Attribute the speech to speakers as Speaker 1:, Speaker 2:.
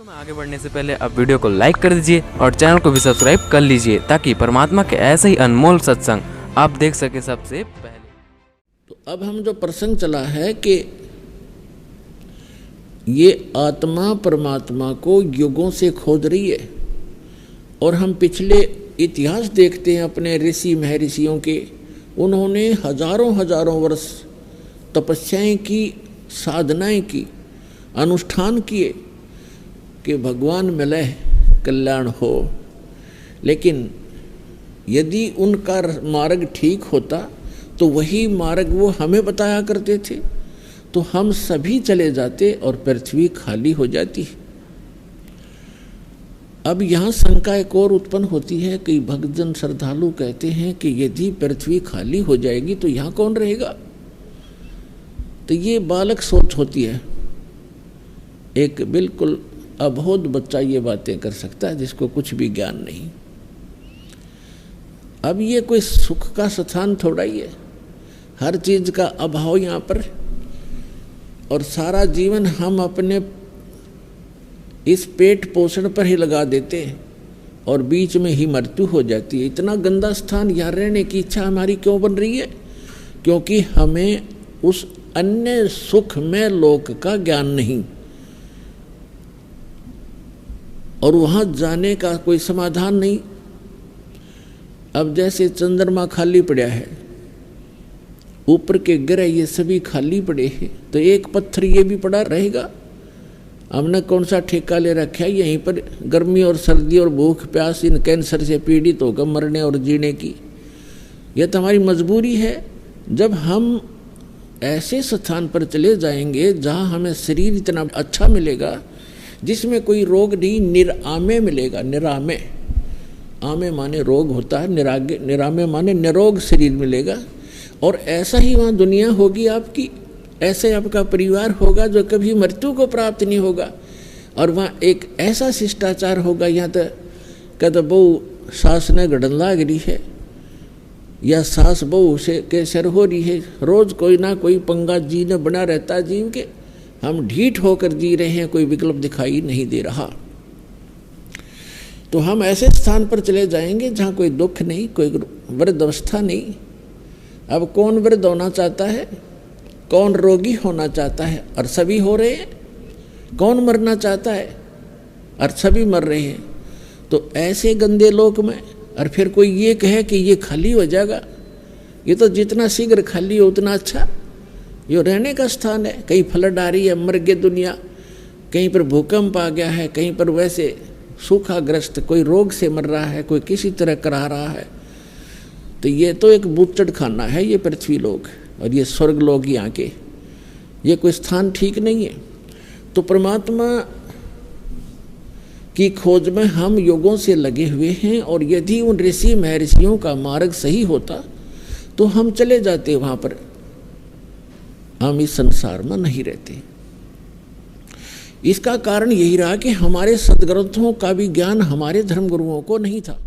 Speaker 1: में आगे बढ़ने से पहले आप वीडियो को लाइक कर दीजिए और चैनल को भी सब्सक्राइब कर लीजिए ताकि परमात्मा के ऐसे ही अनमोल सत्संग आप देख सके सबसे पहले।
Speaker 2: तो अब हम जो प्रसंग चला है कि ये आत्मा परमात्मा को युगों से खोज रही है और हम पिछले इतिहास देखते हैं अपने ऋषि महर्षियों के। उन्होंने हजारों हजारों वर्ष तपस्याएं की, साधनाएं की, अनुष्ठान किए कि भगवान मिले कल्याण हो। लेकिन यदि उनका मार्ग ठीक होता तो वही मार्ग वो हमें बताया करते थे, तो हम सभी चले जाते और पृथ्वी खाली हो जाती। अब यहाँ शंका एक और उत्पन्न होती है कि भक्तजन श्रद्धालु कहते हैं कि यदि पृथ्वी खाली हो जाएगी तो यहाँ कौन रहेगा। तो ये बालक सोच होती है, एक बिल्कुल अबोध बच्चा ये बातें कर सकता है जिसको कुछ भी ज्ञान नहीं। अब ये कोई सुख का स्थान थोड़ा ही है, हर चीज का अभाव यहाँ पर, और सारा जीवन हम अपने इस पेट पोषण पर ही लगा देते हैं और बीच में ही मृत्यु हो जाती है। इतना गंदा स्थान यहाँ रहने की इच्छा हमारी क्यों बन रही है? क्योंकि हमें उस अन्य सुख में लोक का ज्ञान नहीं और वहाँ जाने का कोई समाधान नहीं। अब जैसे चंद्रमा खाली पड़ा है, ऊपर के ग्रह ये सभी खाली पड़े हैं, तो एक पत्थर ये भी पड़ा रहेगा। हमने कौन सा ठेका ले रखा है यहीं पर गर्मी और सर्दी और भूख प्यास इन कैंसर से पीड़ित होकर मरने और जीने की। यह तो हमारी मजबूरी है। जब हम ऐसे स्थान पर चले जाएंगे जहाँ हमें शरीर इतना अच्छा मिलेगा जिसमें कोई रोग नहीं, निरामे मिलेगा। निरामे, आमे माने रोग होता है, निरामे माने निरोग शरीर मिलेगा। और ऐसा ही वहाँ दुनिया होगी आपकी, ऐसे आपका परिवार होगा जो कभी मृत्यु को प्राप्त नहीं होगा। और वहाँ एक ऐसा शिष्टाचार होगा, यहाँ तो कहते बहु सास ने गड़न लाग रही है या सास बहु से के सर हो रही है, रोज कोई ना कोई पंगा जी ने बना रहता है। जीव के हम ढीठ होकर जी रहे हैं, कोई विकल्प दिखाई नहीं दे रहा। तो हम ऐसे स्थान पर चले जाएंगे जहाँ कोई दुख नहीं, कोई वृद्ध अवस्था नहीं। अब कौन वृद्ध होना चाहता है, कौन रोगी होना चाहता है, और सभी हो रहे हैं। कौन मरना चाहता है, और सभी मर रहे हैं। तो ऐसे गंदे लोक में और फिर कोई ये कहे कि ये खाली हो जाएगा, ये तो जितना शीघ्र खाली हो उतना अच्छा। ये रहने का स्थान है, कहीं फ्लड आ रही है, मर गई दुनिया, कहीं पर भूकंप आ गया है, कहीं पर वैसे सूखाग्रस्त, कोई रोग से मर रहा है, कोई किसी तरह करा रहा है। तो ये तो एक बूचड़ खाना है ये पृथ्वी लोक, और ये स्वर्ग लोक यहाँ के, ये कोई स्थान ठीक नहीं है। तो परमात्मा की खोज में हम युगों से लगे हुए हैं, और यदि उन ऋषि महर्षियों का मार्ग सही होता तो हम चले जाते वहाँ पर, हम इस संसार में नहीं रहते। इसका कारण यही रहा कि हमारे सदग्रंथों का भी ज्ञान हमारे धर्मगुरुओं को नहीं था।